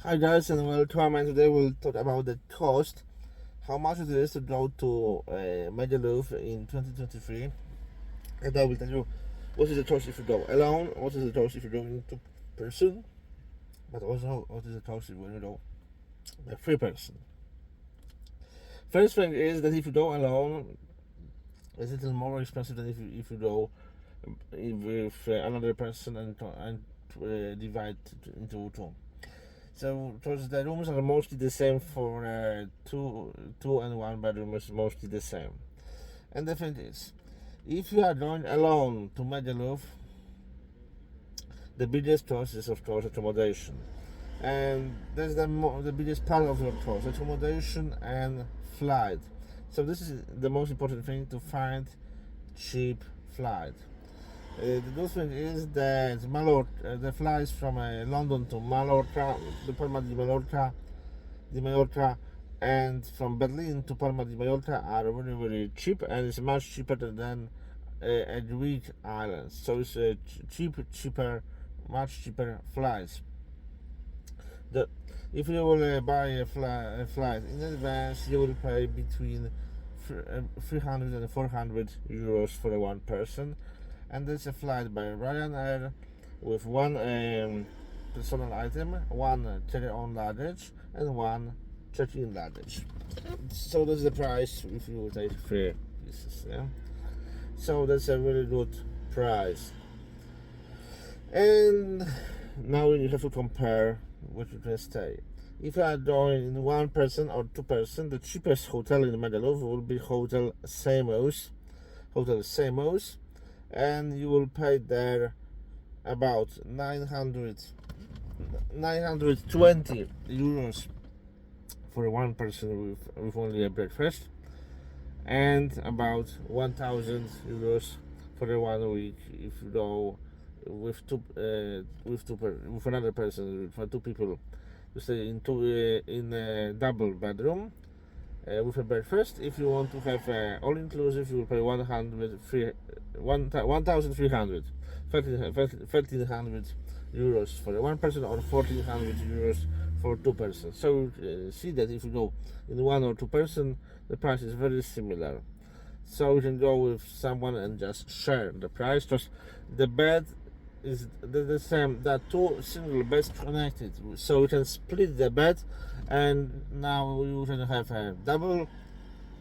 Hi guys and welcome, and today we'll talk about the cost, how much it is to go to Magaluf in 2023, and I will tell you what is the cost if you go alone, what is the cost if you're going two person, but also what is the cost when you go by three person. First thing is that if you go alone, it's a little more expensive than if you go with another person and divide into two. So, because the rooms are mostly the same for two and one bedroom is mostly the same. And the thing is, if you are going alone to Magaluf, the biggest cost is of course accommodation, and that's the biggest part of your cost: accommodation and flight. So this is the most important thing, to find cheap flight. The good thing is that the flights from London to Mallorca, to Palma de Mallorca, and from Berlin to Palma de Mallorca are very, very cheap, and it's much cheaper than at Greek islands. So it's much cheaper flights. If you will buy a flight in advance, you will pay between 300 and 400 euros for one person. And that's a flight by Ryanair with one personal item, one carry-on luggage, and one check-in luggage. So that's the price if you take three pieces. Yeah. So that's a really good price. And now you have to compare what you can stay. If you are going in one person or two person, the cheapest hotel in Magaluf will be Hotel Samos, and you will pay there about 920 euros for one person with only a breakfast, and about 1000 euros for the 1 week if you go with another person, for two people, to stay in a double bedroom with a breakfast. If you want to have all inclusive, you will pay 1,300 euros for one person, or 1,400 euros for two persons. So see that if you go in one or two person, the price is very similar. So you can go with someone and just share the price, because the bed is the same. That two single beds connected, so you can split the bed, and now you can have a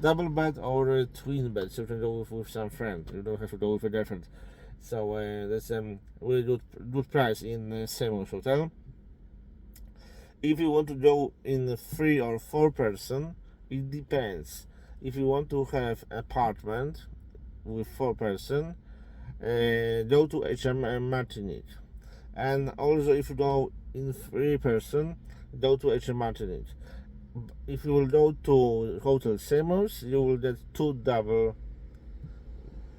double bed or a twin bed. So you can go with some friend. You don't have to go with a girlfriend. So that's a really good price in Samos Hotel. If you want to go in 3 or 4 person, it depends. If you want to have apartment with 4 person, go to HM Martinique. And also if you go in 3 person, go to HM Martinique. If you will go to Hotel Samos, you will get two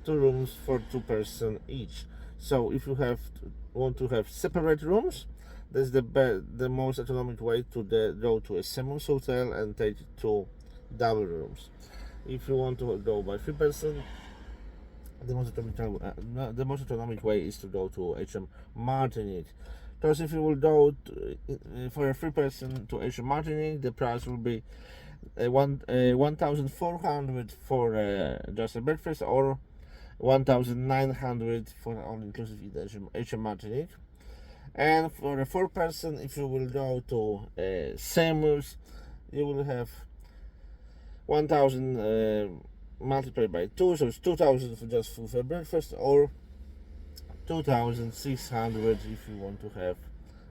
rooms for 2 person each. So if you want to have separate rooms, that's the most economic way to go to a Samos hotel and take 2 double rooms. If you want to go by 3 person, the most economic way is to go to HM Martinique. Because if you will go for a 3 person to HM Martinique, the price will be 1,400 for just a breakfast, or 1,900 for all inclusive in HM Martinique. And for a 4 person, if you will go to Samos, you will have 1,000 multiplied by 2, so it's 2,000 for just for breakfast, or 2,600 if you want to have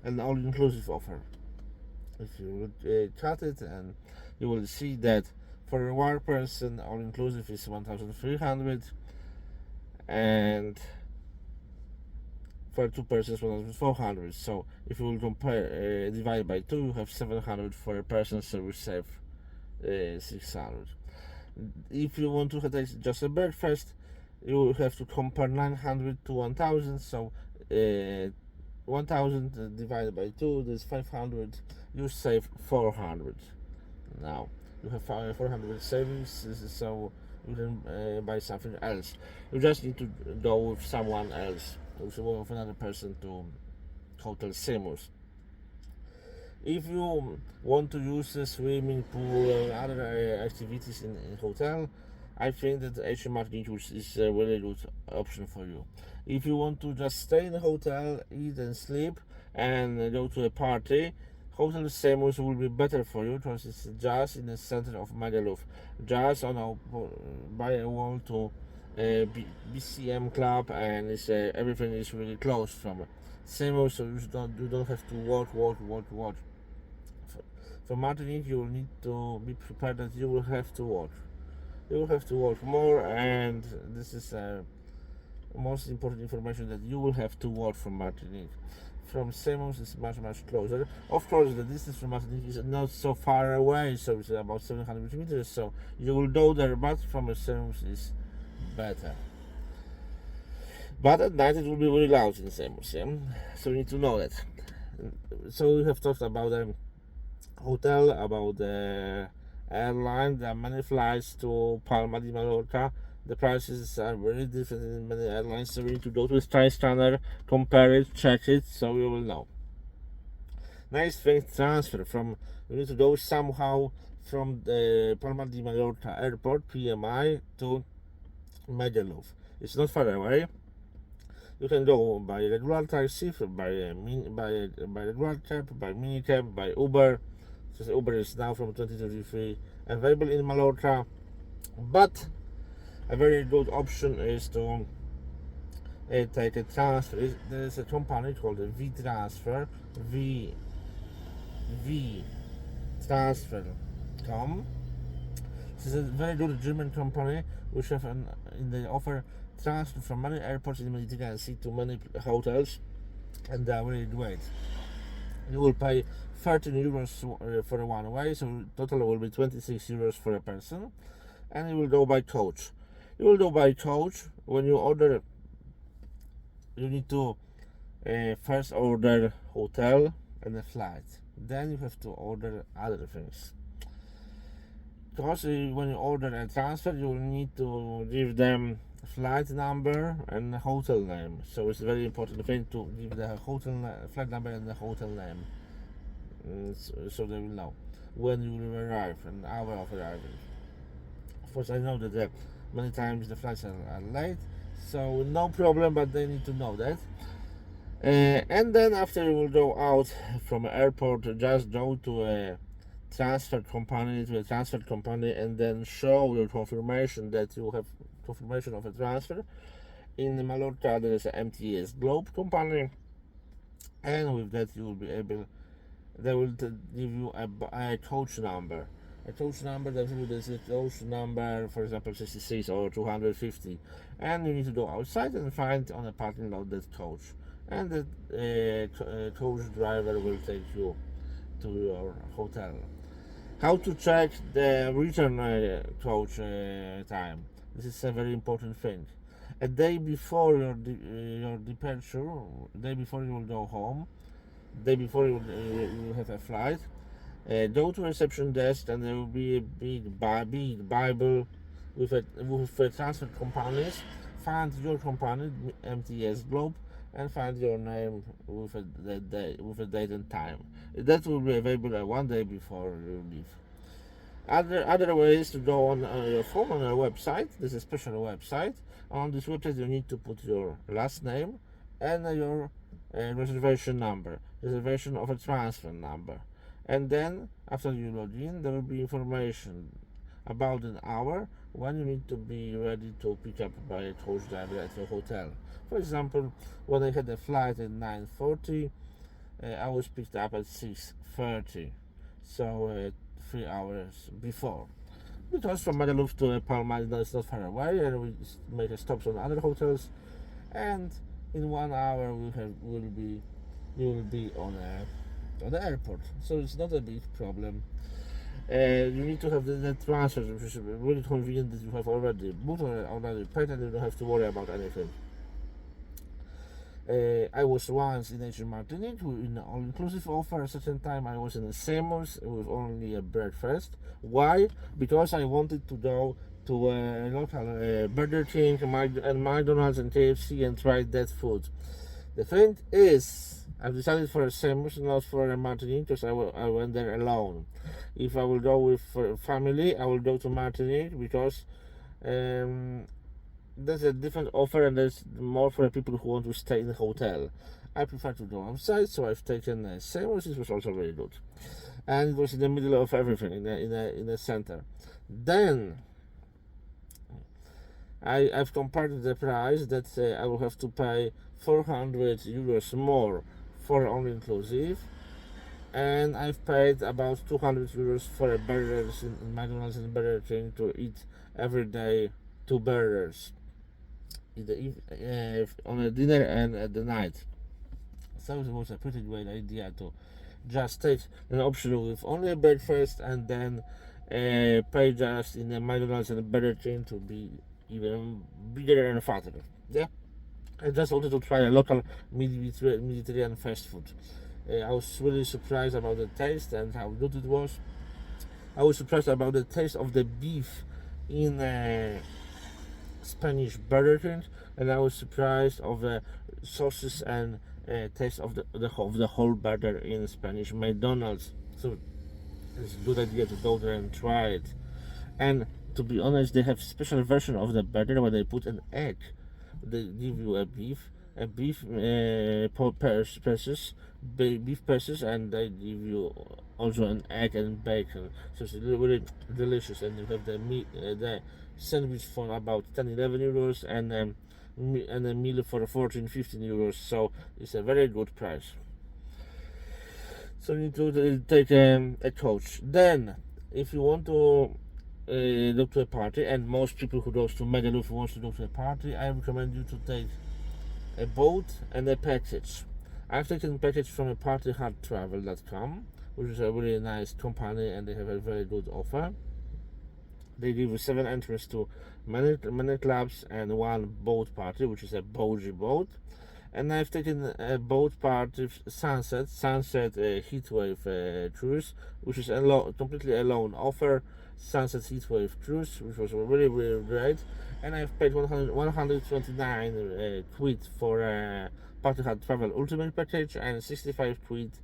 an all-inclusive offer. If you would cut it, and you will see that for a 1 person, all-inclusive is 1,300, and for 2 persons 1,400. So if you will compare, divide by 2, you have 700 for a person, so you save 600. If you want to take just a breakfast, you will have to compare 900 to 1,000. So 1,000 divided by 2, that's 500. You save 400. Now you have 400 savings, so you can buy something else. You just need to go with someone else, with another person, to Hotel Samos. If you want to use a swimming pool or other activities in hotel, I think that Asian Martinique is a really good option for you. If you want to just stay in a hotel, eat and sleep, and go to a party, Hotel Semus will be better for you because it's just in the center of Magaluf, just on by a wall to BCM club, and it's, everything is really close from Semus, so you don't have to walk. For Martinique, you will need to be prepared that you will have to walk. You will have to walk more, and this is most important information, that you will have to walk from Martinique. From Samos is much closer. Of course, the distance from Martinique is not so far away, so it's about 700 meters. So you will go there, but from Samos is better. But at night it will be really loud in Samos, yeah? So you need to know that. So we have talked about the hotel, about the airline. There are many flights to Palma de Mallorca. The prices are very different in many airlines, so we need to go to the Skyscanner, compare it, check it, so you will know. Next thing, transfer from. You need to go somehow from the Palma de Mallorca airport, PMI, to Magaluf. It's not far away. You can go by regular taxi, by regular cab, by mini cab, by Uber. So Uber is now from 2023 available in Mallorca, but a very good option is to take a transfer. There is a company called V Transfer, V Transfer.com. This is a very good German company which have they offer transfer from many airports in the Mediterranean Sea to many hotels, and they are really great. You will pay 13 euros for a one way, so total will be 26 euros for a person, and you will go by coach. You will go by coach. When you order, you need to first order hotel and a flight. Then you have to order other things. Because when you order a transfer, you will need to give them flight number and the hotel name. So it's a very important thing to give the flight number and the hotel name, so they will know when you will arrive and hour of arrival. Of course, I know that many times the flights are late, so no problem, but they need to know that. And then after you will go out from the airport, just go to a transfer company, and then show your confirmation that you have confirmation of a transfer. In Mallorca there is an MTS Globe company, and with that you will be able, they will give you a coach number. A coach number, that is a coach number, for example 66 or 250, and you need to go outside and find on a parking lot that coach, and the coach driver will take you to your hotel. How to check the return coach time? This is a very important thing. A day before your departure, day before you will go home, day before you will have a flight, go to reception desk, and there will be a big Bible with transfer companies. Find your company, MTS Globe, and find your name with a date and time. That will be available one day before you leave. Other ways to go on your phone, on a website. This is a special website. On this website you need to put your last name and your reservation number, reservation of a transfer number. And then after you log in, there will be information about an hour when you need to be ready to pick up by a coach driver at your hotel. For example, when I had a flight at 9:40, I was picked up at 6:30, so 3 hours before. Because from Magaluf to Palma it's not far away, and we make a stops on other hotels, and in 1 hour you will be on the airport, so it's not a big problem. You need to have the transfer, which is really convenient that you have already booked or already paid, and you don't have to worry about anything. I was once in Asian Martinique in an all-inclusive offer. At a certain time I was in a Samos with only a breakfast. Why? Because I wanted to go to a local Burger King and McDonald's and KFC and try that food. The thing is, I've decided for a Cyprus, not for a Martinique, because I went there alone. If I will go with family, I will go to Martinique, because there's a different offer and there's more for the people who want to stay in the hotel. I prefer to go outside, so I've taken Cyprus. This was also very good, and it was in the middle of everything, in the center. Then I've compared the price that I will have to pay 400 euros more for all inclusive, and I've paid about 200 euros for a burgers in McDonald's and Burger King to eat every day, 2 burgers on a dinner and at the night. So it was a pretty great idea to just take an option with only a breakfast and then pay just in the McDonald's and Burger King to be even bigger and fatter. Yeah, I just wanted to try a local Mediterranean fast food. I was really surprised about the taste and how good it was. I was surprised about the taste of the beef in Spanish Burger King, and I was surprised of the sauces and taste of the whole burger in Spanish McDonald's. So it's a good idea to go there and try it. And to be honest, they have special version of the burger where they put an egg. They give you a beef pieces, beef pieces, and they give you also an egg and bacon. So it's really delicious. And you have the sandwich for about 10-11 euros and a meal for 14-15 euros. So it's a very good price. So you need to take a coach. Then, if you want to go to a party, and most people who goes to Magaluf wants to go to a party, I recommend you to take a boat and a package. I've taken a package from a partyhardtravel.com, which is a really nice company, and they have a very good offer. They give you 7 entries to many clubs and 1 boat party, which is a bougie boat. And I've taken a boat party sunset heatwave cruise, which is completely alone offer. Sunset heatwave cruise, which was really, really great. And I've paid 129 quid for a Party Hard Travel Ultimate package and 65 quid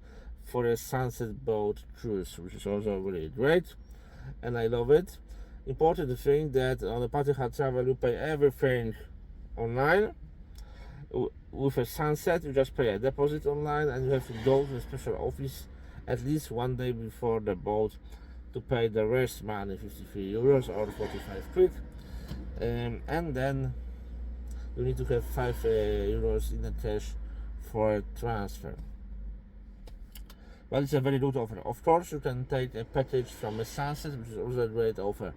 for a sunset boat cruise, which is also really great, and I love it. Important thing that on the Party Hard Travel you pay everything online. With a sunset you just pay a deposit online, and you have to go to a special office at least 1 day before the boat to pay the rest money, 53 euros or 45 quid. And then you need to have 5 euros in the cash for a transfer. But it's a very good offer. Of course, you can take a package from a sunset, which is also a great offer.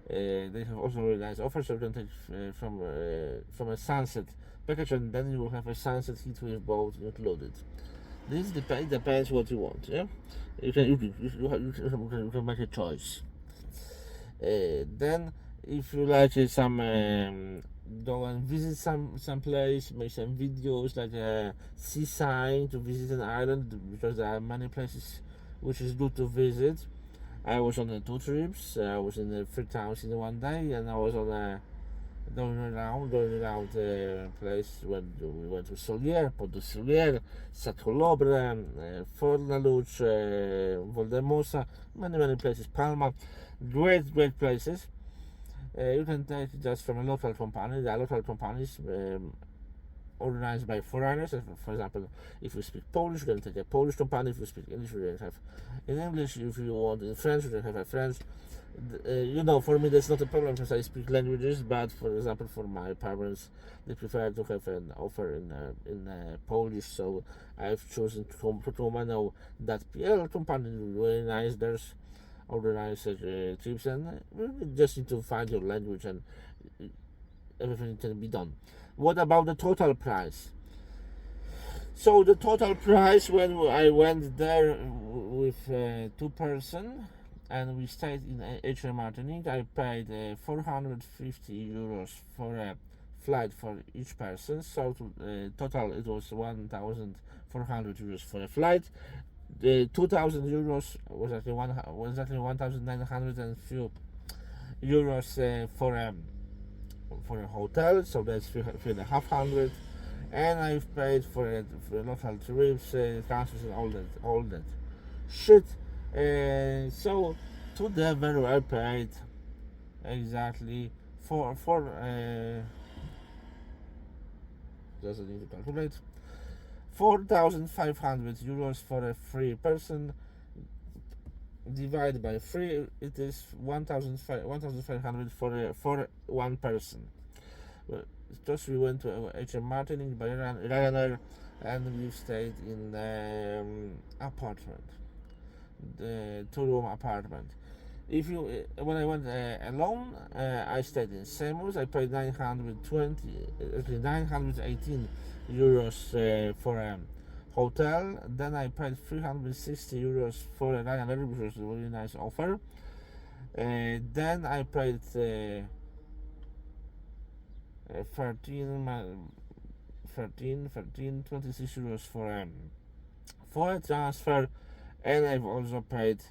They have also really nice offers, so you can take from a sunset package, and then you will have a sunset heatwave boat included. This depends what you want. Yeah, you can make a choice. Then, if you like some go and visit some place, make some videos like a seaside to visit an island, because there are many places which is good to visit. I was on 2 trips. I was in the 3 towns in 1 day, and I was on a going around place when we went to Solier, Port de Solier, Sacolobre, Fornaluce, Voldemosa, many places, Palma, great places. You can take just from a local company. There are local companies organized by foreigners. For example, if you speak Polish, you can take a Polish company. If you speak English, you can have in English. If you want in French, you can have a French. For me that's not a problem because I speak languages, but for example for my parents they prefer to have an offer in Polish, so I've chosen to that PL company. Very nice. There's organized trips, and you just need to find your language and everything can be done. What about the total price? So the total price when I went there with 2 person and we stayed in H.R. Martinique, I paid 450 euros for a flight for each person. So total it was 1,400 euros for a flight. The 2,000 euros was actually 1,900 and few euros for a hotel. So that's 3,500. and I've paid for it for local trips, transfers, and all that shit. So together I paid exactly for just need to calculate 4,500 euros for a free person. Divided by 3, it is 1,500 for one person. Just we went to H.M. Martin by Ryanair, and we stayed in apartment, the 2-room apartment. If you when I went alone, I stayed in Semus. I paid 918 euros for a hotel. Then I paid 360 euros for a Ryanair, which was a really nice offer. Then I paid 26 euros for a transfer, and I've also paid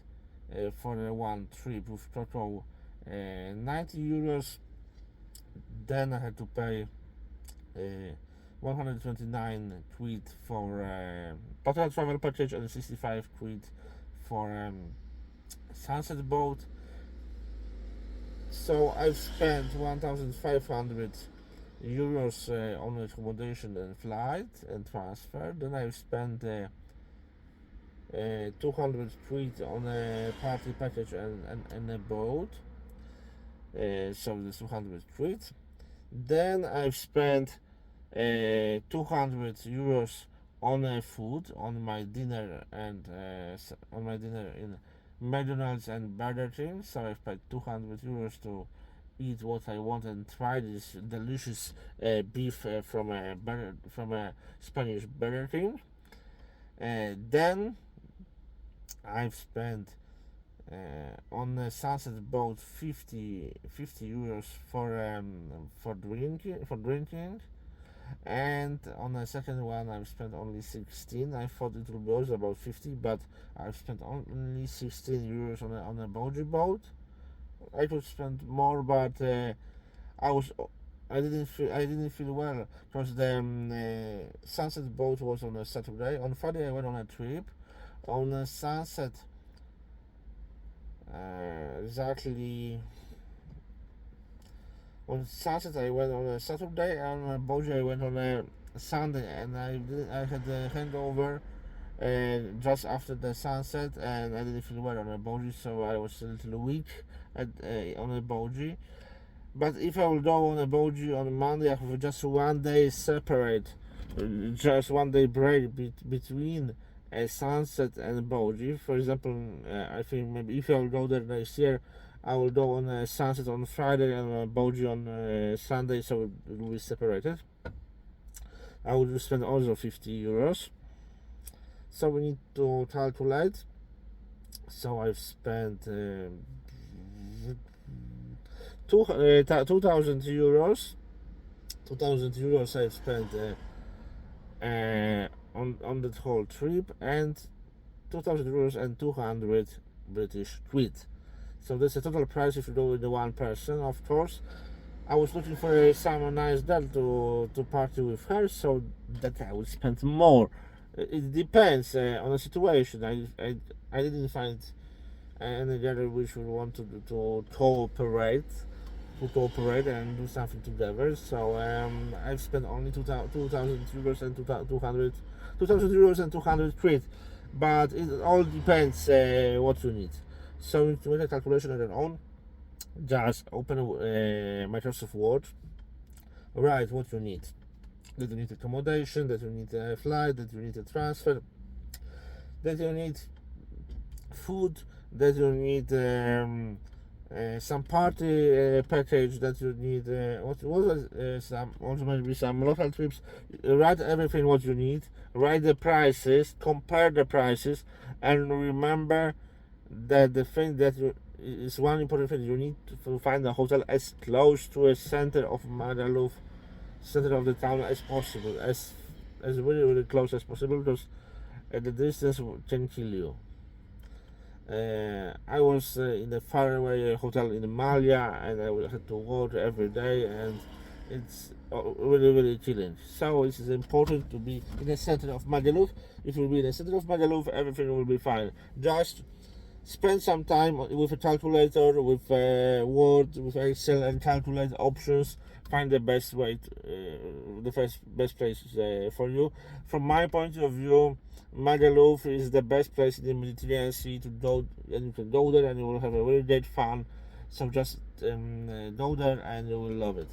for one trip with total 90 euros. Then I had to pay 129 quid for partyhardtravel package and 65 quid for sunset boat. So I've spent 1,500 euros on accommodation and flight and transfer. Then I've spent 200 quid on a party package and a boat. So there's 200 quid. Then I've spent 200 euros on food, on my dinner in McDonald's and Burger King. So I've paid 200 euros to eat what I want and try this delicious beef from a Spanish Burger King. Then I've spent on a sunset boat 50 euros for drinking, and on the second one I've spent only 16. I thought it would be also about 50, but I've spent only 16 euros on a bungee boat. I could spend more, but I didn't feel well because the sunset boat was on a Saturday. On Friday I went on a trip. On a sunset, exactly. On sunset I went on a Saturday, and on a bungee I went on a Sunday, and I had a hangover just after the sunset, and I didn't feel well on a bungee, so I was a little weak on a bungee. But if I will go on a bungee on Monday, I have just 1 day separate, just 1 day break between a sunset and a bungee. For example, I think maybe if I will go there next year, I will go on a sunset on Friday and a bungee on Sunday, so it will be separated. I will spend also 50 euros. So we need to calculate. So I've spent 2,000 euros. 2,000 euros I've spent on that whole trip, and 2,000 euros and 200 British quid. So that's the total price if you go with the one person. Of course, I was looking for some nice girl to party with her, so that I would spend more. It depends on the situation. I didn't find any girl which would want to cooperate and do something together. So I've spent only 2,000 euros and 200 euros and 200 quid. But it all depends what you need. So to make a calculation on your own, just open Microsoft Word, write what you need. That you need accommodation, that you need a flight, that you need a transfer, that you need food, that you need some party package, that you need maybe some local trips. Write everything what you need, write the prices, compare the prices, and remember that the thing that is one important thing, you need to find a hotel as close to a center of Magaluf, center of the town as possible, as really close as possible, because the distance can kill you. I was in a faraway hotel in Malia, and I had to walk every day, and it's really chilling. So it is important to be in the center of Magaluf. If you will be in the center of Magaluf, everything will be fine. Just spend some time with a calculator, with Word, with Excel, and calculate options. Find the best way, the best place for you. From my point of view, Magaluf is the best place in the Mediterranean Sea to go, and you can go there and you will have a really great fun. So just go there and you will love it.